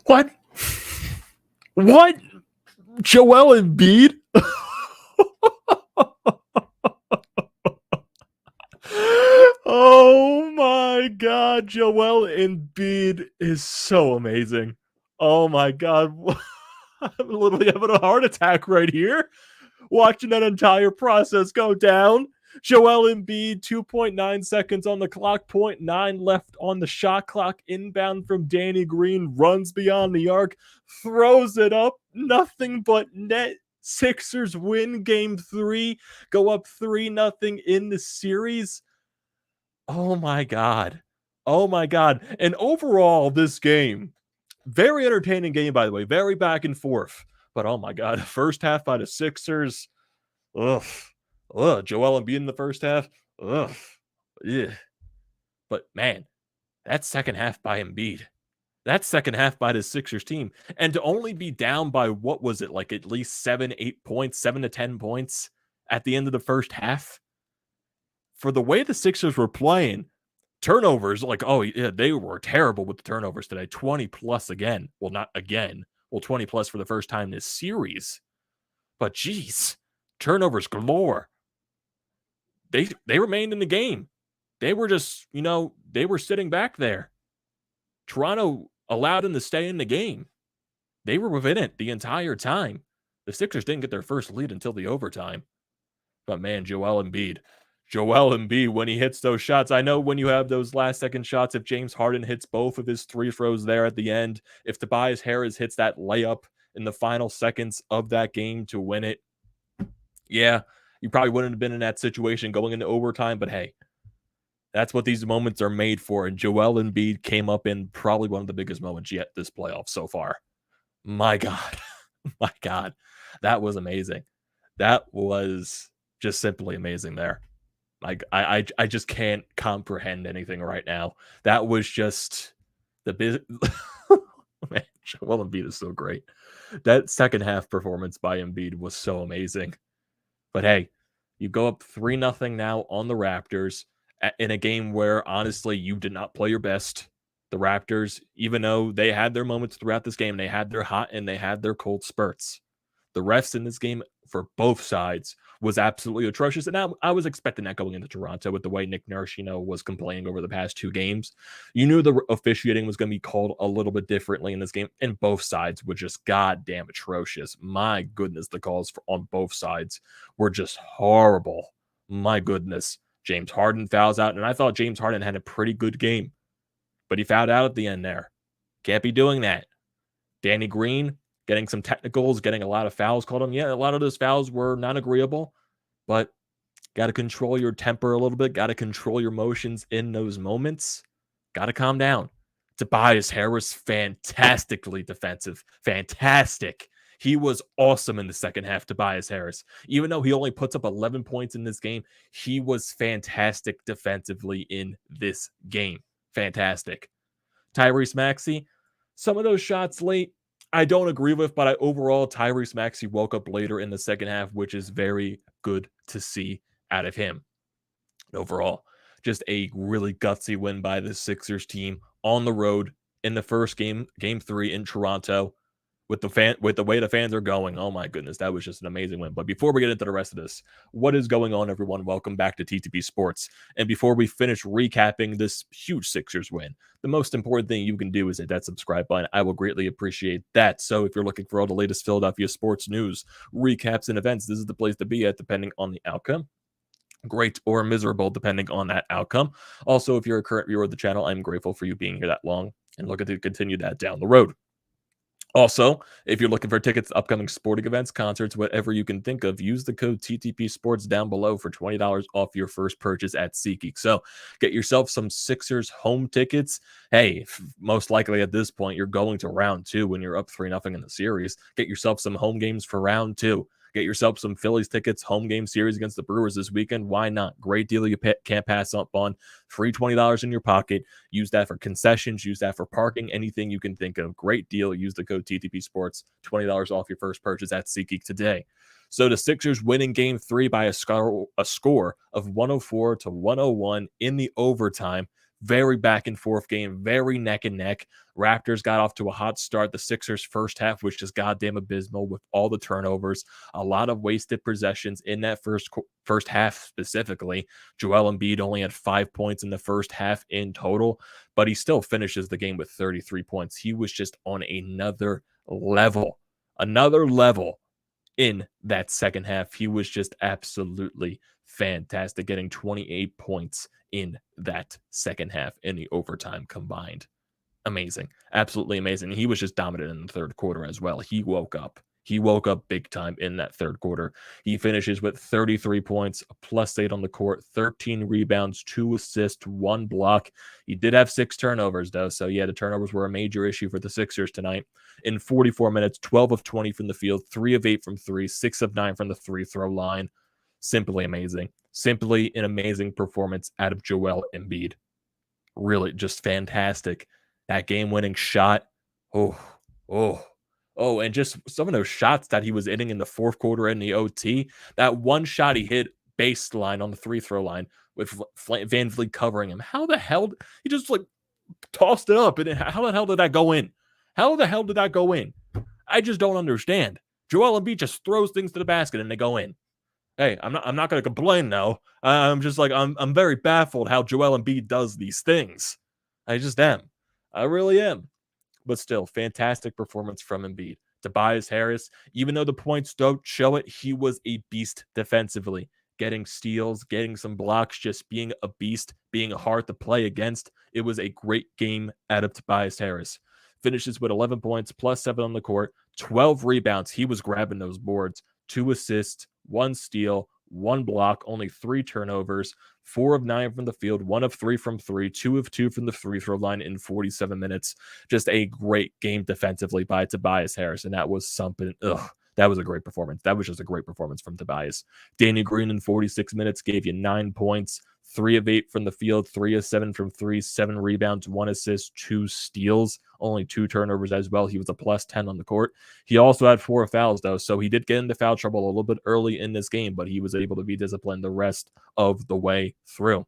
What? What? Joel Embiid? Oh my God, Joel Embiid is so amazing. Oh my God. I'm literally having a heart attack right here watching that entire process go down. Joel Embiid, 2.9 seconds on the clock, 0.9 left on the shot clock, inbound from Danny Green, runs beyond the arc, throws it up, nothing but net. Sixers win game 3, go up 3-0 in the series. Oh my God. Oh my God. And overall, this game, very entertaining game, by the way, very back and forth. But oh my God, first half by the Sixers. Ugh. Joel Embiid in the first half. Ugh. Yeah. But man, that second half by Embiid. That second half by the Sixers team. And to only be down by, what was it, like at least 7-8 points, 7 to 10 points at the end of the first half. For the way the Sixers were playing, turnovers, like, oh, yeah, they were terrible with the turnovers today. 20 plus again. Well, not again. Well, 20 plus for the first time this series. But geez, turnovers galore. They remained in the game. They were just, they were sitting back there. Toronto allowed them to stay in the game. They were within it the entire time. The Sixers didn't get their first lead until the overtime. But man, Joel Embiid, when he hits those shots, I know when you have those last second shots, if James Harden hits both of his three throws there at the end, if Tobias Harris hits that layup in the final seconds of that game to win it, yeah, you probably wouldn't have been in that situation going into overtime, but hey, that's what these moments are made for. And Joel Embiid came up in probably one of the biggest moments yet this playoff so far. My God. My God. That was amazing. That was just simply amazing there. Like, I just can't comprehend anything right now. That was just the man, Joel Embiid is so great. That second half performance by Embiid was so amazing. But hey, you go up 3-0 now on the Raptors in a game where, honestly, you did not play your best. The Raptors, even though they had their moments throughout this game, they had their hot and they had their cold spurts. The refs in this game for both sides was absolutely atrocious. And I was expecting that going into Toronto with the way Nick Nurse, was complaining over the past 2 games. You knew the officiating was going to be called a little bit differently in this game, and both sides were just goddamn atrocious. My goodness, the calls on both sides were just horrible. My goodness. James Harden fouls out, and I thought James Harden had a pretty good game, but he fouled out at the end there. Can't be doing that. Danny Green getting some technicals, getting a lot of fouls called on. Yeah, a lot of those fouls were not agreeable, but got to control your temper a little bit. Got to control your emotions in those moments. Got to calm down. Tobias Harris, fantastically defensive. Fantastic. He was awesome in the second half, Tobias Harris. Even though he only puts up 11 points in this game, he was fantastic defensively in this game. Fantastic. Tyrese Maxey, some of those shots late, I don't agree with, but overall, Tyrese Maxey woke up later in the second half, which is very good to see out of him. Overall, just a really gutsy win by the Sixers team on the road in the first game, game 3 in Toronto. With the way the fans are going, oh my goodness, that was just an amazing win. But before we get into the rest of this, what is going on, everyone? Welcome back to TTP Sports. And before we finish recapping this huge Sixers win, the most important thing you can do is hit that subscribe button. I will greatly appreciate that. So if you're looking for all the latest Philadelphia sports news, recaps, and events, this is the place to be at, depending on the outcome. Great or miserable, depending on that outcome. Also, if you're a current viewer of the channel, I'm grateful for you being here that long and looking to continue that down the road. Also, if you're looking for tickets to upcoming sporting events, concerts, whatever you can think of, use the code TTPSPORTS down below for $20 off your first purchase at SeatGeek. So get yourself some Sixers home tickets. Hey, most likely at this point, you're going to round 2 when you're up 3-0 in the series. Get yourself some home games for round 2. Get yourself some Phillies tickets, home game series against the Brewers this weekend. Why not? Great deal you can't pass up on. Free $20 in your pocket. Use that for concessions. Use that for parking. Anything you can think of. Great deal. Use the code TTP Sports. $20 off your first purchase at SeatGeek today. So the Sixers winning game 3 by a score of 104-101 in the overtime. Very back and forth game, very neck and neck. Raptors got off to a hot start. The Sixers first half was just goddamn abysmal with all the turnovers, a lot of wasted possessions in that first half specifically. Joel Embiid only had 5 points in the first half in total, but he still finishes the game with 33 points. He was just on another level in that second half. He was just absolutely fantastic, getting 28 points in that second half in the overtime combined. Amazing. Absolutely amazing. He was just dominant in the third quarter as well. He woke up. He woke up big time in that third quarter. He finishes with 33 points, a +8 on the court, 13 rebounds, 2 assists, 1 block. He did have 6 turnovers, though. So, yeah, the turnovers were a major issue for the Sixers tonight. In 44 minutes, 12 of 20 from the field, 3 of 8 from 3, 6 of 9 from the free throw line. Simply amazing. Simply an amazing performance out of Joel Embiid. Really just fantastic. That game-winning shot. And just some of those shots that he was hitting in the fourth quarter and the OT. That one shot he hit baseline on the free throw line with Van Vliet covering him. How the hell? He just like tossed it up. And how the hell did that go in? How the hell did that go in? I just don't understand. Joel Embiid just throws things to the basket and they go in. Hey, I'm not going to complain though. I'm just like I'm very baffled how Joel Embiid does these things. I just am. I really am. But still, fantastic performance from Embiid. Tobias Harris, even though the points don't show it, he was a beast defensively. Getting steals, getting some blocks, just being a beast, being hard to play against. It was a great game out of Tobias Harris. Finishes with 11 points, +7 on the court, 12 rebounds. He was grabbing those boards. 2 assists, 1 steal, 1 block, only 3 turnovers, 4 of 9 from the field, 1 of 3 from 3, 2 of 2 from the free throw line in 47 minutes. Just a great game defensively by Tobias Harris, and that was something. That was a great performance. That was just a great performance from Tobias. Danny Green in 46 minutes gave you 9 points, 3 of 8 from the field, 3 of 7 from 3, 7 rebounds, 1 assist, 2 steals, only 2 turnovers as well. He was a +10 on the court. He also had 4 fouls, though, so he did get into foul trouble a little bit early in this game, but he was able to be disciplined the rest of the way through.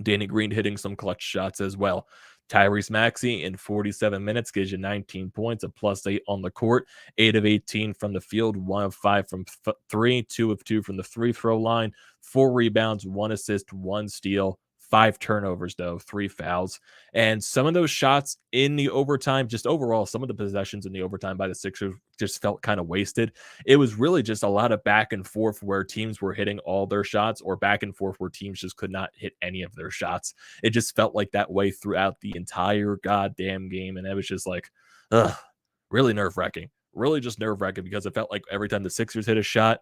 Danny Green hitting some clutch shots as well. Tyrese Maxey in 47 minutes gives you 19 points, a +8 on the court, 8 of 18 from the field, 1 of 5 from 3, 2 of 2 from the free throw line, 4 rebounds, 1 assist, 1 steal, 5 turnovers, though, 3 fouls. And some of those shots in the overtime, just overall, some of the possessions in the overtime by the Sixers just felt kind of wasted. It was really just a lot of back and forth where teams were hitting all their shots, or back and forth where teams just could not hit any of their shots. It just felt like that way throughout the entire goddamn game. And it was just like, really nerve-wracking. Really just nerve-wracking, because it felt like every time the Sixers hit a shot,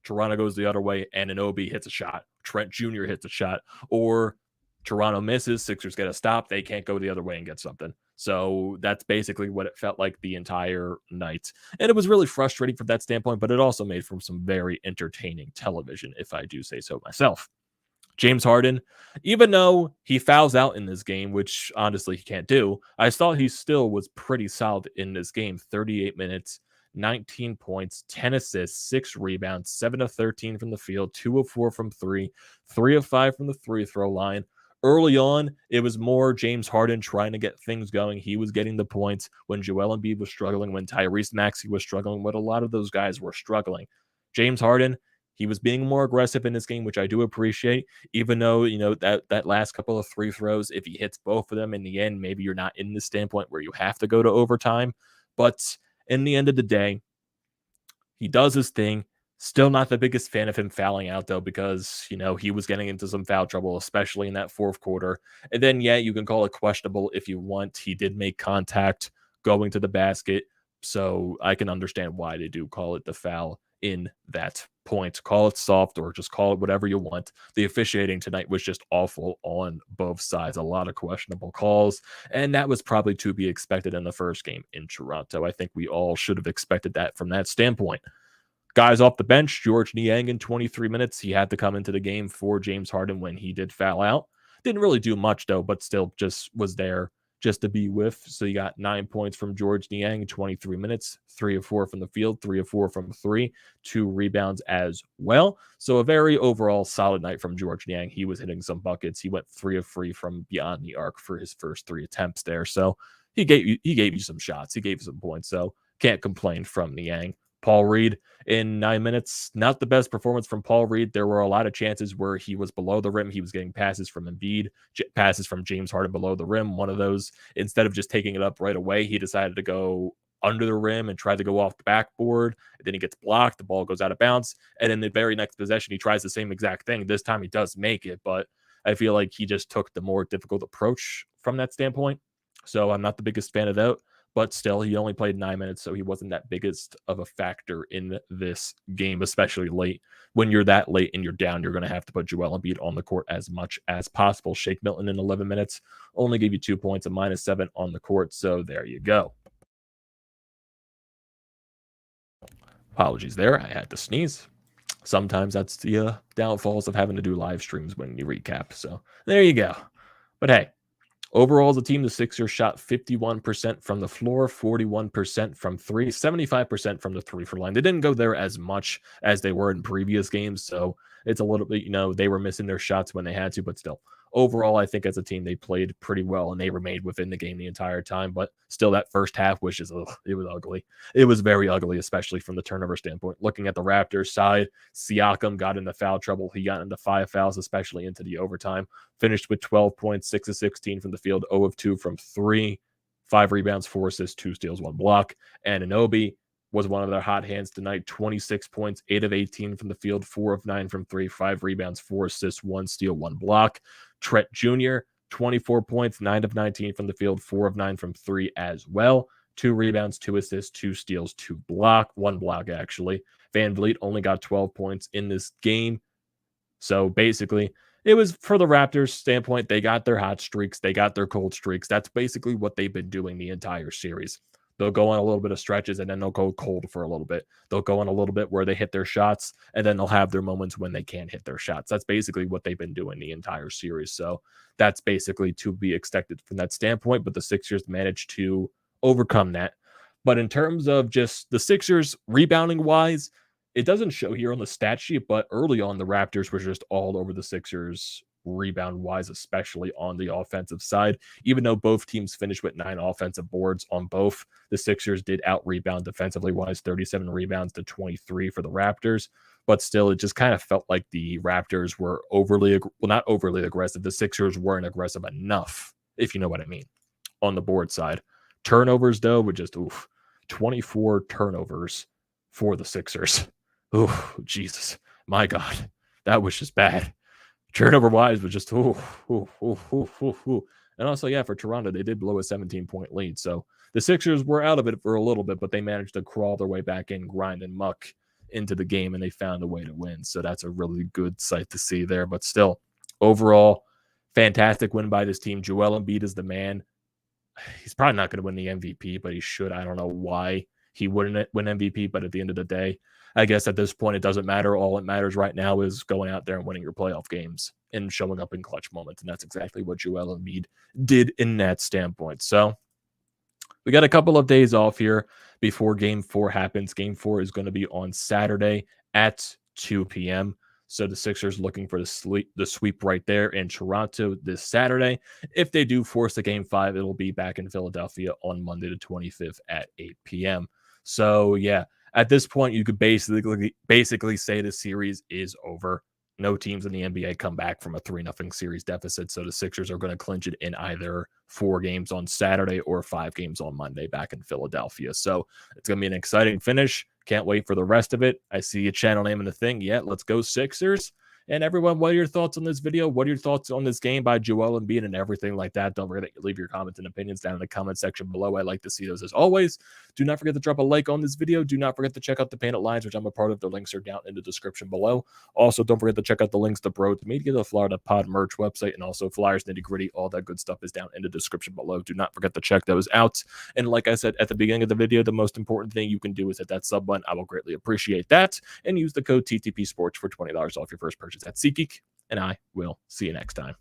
Toronto goes the other way, and Anunoby hits a shot. Trent Jr. hits a shot. Or Toronto misses, Sixers get a stop, they can't go the other way and get something. So that's basically what it felt like the entire night. And it was really frustrating from that standpoint, but it also made for some very entertaining television, if I do say so myself. James Harden, even though he fouls out in this game, which honestly he can't do, I thought he still was pretty solid in this game. 38 minutes, 19 points, 10 assists, 6 rebounds, 7 of 13 from the field, 2 of 4 from 3, 3 of 5 from the free throw line. Early on, it was more James Harden trying to get things going. He was getting the points when Joel Embiid was struggling, when Tyrese Maxey was struggling, when a lot of those guys were struggling. James Harden, he was being more aggressive in this game, which I do appreciate, even though, that last couple of free throws, if he hits both of them in the end, maybe you're not in the standpoint where you have to go to overtime. But in the end of the day, he does his thing. Still not the biggest fan of him fouling out, though, because, he was getting into some foul trouble, especially in that fourth quarter. And then, yeah, you can call it questionable if you want. He did make contact going to the basket, so I can understand why they do call it the foul in that point. Call it soft or just call it whatever you want. The officiating tonight was just awful on both sides. A lot of questionable calls, and that was probably to be expected in the first game in Toronto. I think we all should have expected that from that standpoint. Guys off the bench, George Niang in 23 minutes. He had to come into the game for James Harden when he did foul out. Didn't really do much, though, but still just was there. just to be with. So you got 9 points from George Niang, 23 minutes, 3 of 4 from the field, 3 of 4 from 3, 2 rebounds as well. So a very overall solid night from George Niang. He was hitting some buckets. He went 3 of 3 from beyond the arc for his first 3 attempts there. So he gave you some shots. He gave you some points. So can't complain from Niang. Paul Reed in 9 minutes, not the best performance from Paul Reed. There were a lot of chances where he was below the rim. He was getting passes from Embiid, passes from James Harden below the rim. One of those, instead of just taking it up right away, he decided to go under the rim and tried to go off the backboard. Then he gets blocked. The ball goes out of bounds. And in the very next possession, he tries the same exact thing. This time he does make it, but I feel like he just took the more difficult approach from that standpoint. So I'm not the biggest fan of that. But still, he only played 9 minutes, so he wasn't that biggest of a factor in this game, especially late. When you're that late and you're down, you're going to have to put Joel Embiid on the court as much as possible. Shake Milton in 11 minutes only gave you 2 points, a -7 on the court, so there you go. Apologies there, I had to sneeze. Sometimes that's the downfalls of having to do live streams when you recap, so there you go. But hey, overall, as a team, the Sixers shot 51% from the floor, 41% from 3, 75% from the 3-for line. They didn't go there as much as they were in previous games, so it's a little bit, they were missing their shots when they had to, but still. Overall, I think as a team, they played pretty well, and they remained within the game the entire time, but still that first half was just, it was ugly. It was very ugly, especially from the turnover standpoint. Looking at the Raptors side, Siakam got into foul trouble. He got into 5 fouls, especially into the overtime. Finished with 12 points, 6 of 16 from the field, 0 of 2 from 3, 5 rebounds, 4 assists, 2 steals, 1 block. And Anunoby was one of their hot hands tonight, 26 points, 8 of 18 from the field, 4 of 9 from 3, 5 rebounds, 4 assists, 1 steal, 1 block. Trent Jr., 24 points, 9 of 19 from the field, 4 of 9 from 3 as well. 2 rebounds, 2 assists, 2 steals, 1 block actually. Van Vliet only got 12 points in this game. So basically, it was for the Raptors standpoint, they got their hot streaks, they got their cold streaks. That's basically what they've been doing the entire series. They'll go on a little bit of stretches and then they'll go cold for a little bit. They'll go on a little bit where they hit their shots and then they'll have their moments when they can't hit their shots. That's basically what they've been doing the entire series. So that's basically to be expected from that standpoint. But the Sixers managed to overcome that. But in terms of just the Sixers rebounding wise, it doesn't show here on the stat sheet, but early on, the Raptors were just all over the Sixers rebound-wise, especially on the offensive side. Even though both teams finished with 9 offensive boards on both, the Sixers did out-rebound defensively-wise, 37 rebounds to 23 for the Raptors. But still, it just kind of felt like the Raptors were not overly aggressive. The Sixers weren't aggressive enough, if you know what I mean, on the board side. Turnovers, though, were just, 24 turnovers for the Sixers. Oh, Jesus. My God. That was just bad. Turnover-wise was just, And also, yeah, for Toronto, they did blow a 17-point lead. So the Sixers were out of it for a little bit, but they managed to crawl their way back in, grind and muck into the game, and they found a way to win. So that's a really good sight to see there. But still, overall, fantastic win by this team. Joel Embiid is the man. He's probably not going to win the MVP, but he should. I don't know why he wouldn't win MVP, but at the end of the day, I guess at this point, it doesn't matter. All that matters right now is going out there and winning your playoff games and showing up in clutch moments. And that's exactly what Joel Embiid did in that standpoint. So we got a couple of days off here before Game 4 happens. Game 4 is going to be on Saturday at 2 p.m. So the Sixers looking for the sweep right there in Toronto this Saturday. If they do force a Game 5, it'll be back in Philadelphia on Monday the 25th at 8 p.m. So, yeah. At this point, you could basically say the series is over. No teams in the NBA come back from a 3-0 series deficit, so the Sixers are going to clinch it in either 4 games on Saturday or 5 games on Monday back in Philadelphia. So it's going to be an exciting finish. Can't wait for the rest of it. I see a channel name in the thing. Yeah, let's go Sixers. And everyone, what are your thoughts on this video? What are your thoughts on this game by Joel Embiid and everything like that? Don't forget to leave your comments and opinions down in the comment section below. I like to see those as always. Do not forget to drop a like on this video. Do not forget to check out the Painted Lines, which I'm a part of. The links are down in the description below. Also, don't forget to check out the links to BrodesMedia, the Florida Pod merch website, and also Flyers, Nitty Gritty. All that good stuff is down in the description below. Do not forget to check those out. And like I said at the beginning of the video, the most important thing you can do is hit that sub button. I will greatly appreciate that. And use the code TTPSPORTS for $20 off your first purchase at SeatGeek. And I will see you next time.